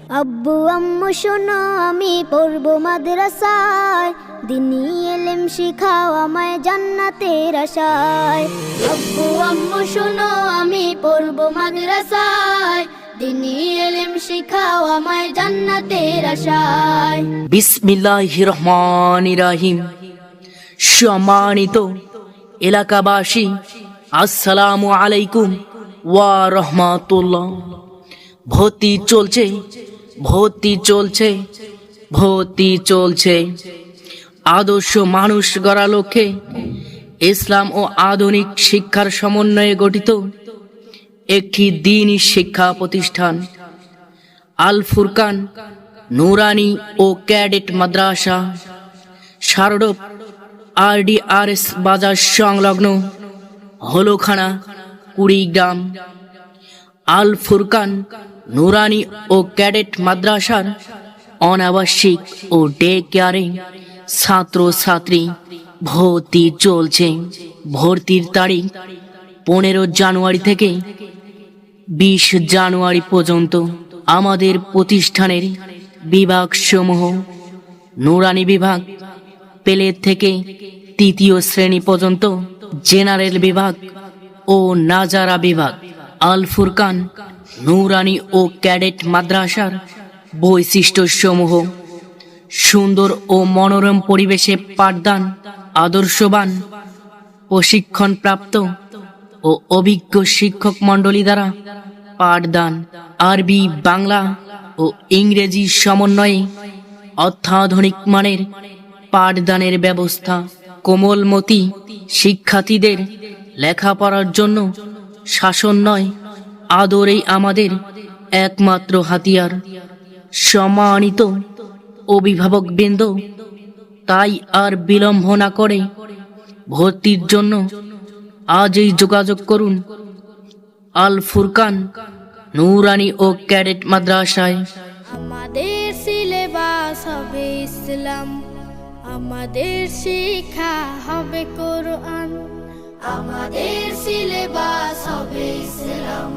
আব্বু আম্মু শোনো আমি পড়বো মাদ্রাসায়, দিনী ইলম শিখাও আমায় জান্নাতের আশায়। আব্বু আম্মু শোনো আমি পড়বো মাদ্রাসায়, দিনী ইলম শিখাও আমায় জান্নাতের আশায়। বিসমিল্লাহির রহমানির রহিম। সম্মানিত এলাকাবাসী, আসসালামু আলাইকুম ওয়া রাহমাতুল্লাহ। ভর্তি চলছে, ভর্তি চলছে, ভর্তি চলছে। আদর্শ মানুষ গড়া লক্ষ্যে ইসলাম ও আধুনিক শিক্ষার সমন্বয়ে গঠিত একটি দ্বীনি শিক্ষা প্রতিষ্ঠান আল ফুরকান নুরানি ও ক্যাডেট মাদ্রাসা, শারডোপ RDRS বাজার সংলগ্ন হলখানা, কুড়িগ্রাম। আল ফুরকান নুরানি ও ক্যাডেট মাদ্রাসার অনাবাসিক ও ডে কেয়ারে ছাত্র ছাত্রী ভর্তি চলছে। ভর্তির তারিখ 15 জানুয়ারি থেকে 20 জানুয়ারি পর্যন্ত। আমাদের প্রতিষ্ঠানের বিভাগ সমূহ: নুরানি বিভাগ প্লে থেকে 3য় শ্রেণী পর্যন্ত, জেনারেল বিভাগ ও নাজারা বিভাগ। আল ফুরকান নুরানি ও ক্যাডেট মাদ্রাসার বৈশিষ্ট্য সমূহ: সুন্দর ও মনোরম পরিবেশে পাঠদান, আদর্শবান প্রশিক্ষণপ্রাপ্ত ও অভিজ্ঞ শিক্ষক মণ্ডলী দ্বারা পাঠদান, আরবি, বাংলা ও ইংরেজি সমন্বয়ে অত্যাধুনিক মানের পাঠদানের ব্যবস্থা। কোমলমতি শিক্ষার্থীদের লেখাপড়ার জন্য শাসন নয়, আদরেই আমাদের একমাত্র হাতিয়ার। সম্মানিত অভিভাবকবৃন্দ, তাই আর বিলম্ব না করে ভর্তির জন্য আজই যোগাযোগ করুন আল ফুরকান নুরানি ও ক্যাডেট মাদ্রাসায়। আমাদের সিলেবাস হবে ইসলাম, আমাদের শিক্ষা হবে কোরআন। আমাদের সিলেবাস হবে ইসলাম,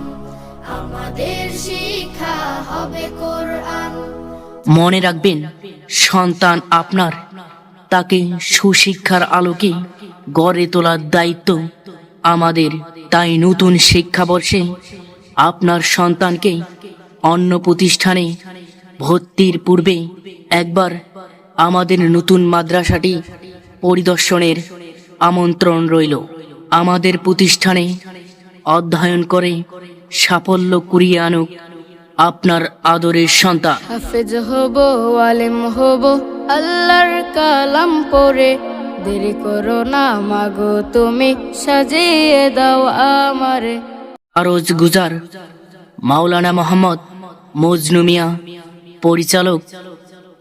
আমাদের শিক্ষা হবে কোরআন। মনে রাখবেন, সন্তান আপনার, তাকে সুশিক্ষার আলোকে গড়ে তোলার দায়িত্ব আমাদের। তাই নতুন শিক্ষাবর্ষে আপনার সন্তানকে অন্য প্রতিষ্ঠানে ভর্তির পূর্বে একবার আমাদের নতুন মাদ্রাসাটি পরিদর্শনের আমন্ত্রণ রইল। আমাদের প্রতিষ্ঠানে অধ্যয়ন করে সাফল্য কুড়িয়ে আনুক আপনার আদরের সন্তান। হাফেজ হব, আলেম হব, আল্লাহর কালাম পড়ে। দেরি করো না মাগো তুমি, সাজিয়ে দাও আমারে। আরজ গুজার মাওলানা মোহাম্মদ মজনু মিয়া, পরিচালক,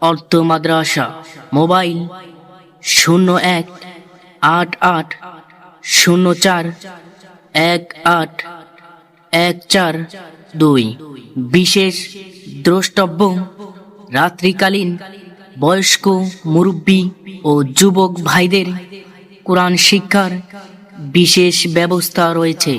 অর্থ মাদ্রাসা। মোবাইল 0188041814 বিশেষ দ্রষ্টব্য: রাত্রিকালীন বয়স্ক, মুরব্বী ও যুবক ভাইদের কোরআন শিক্ষার বিশেষ ব্যবস্থা রয়েছে।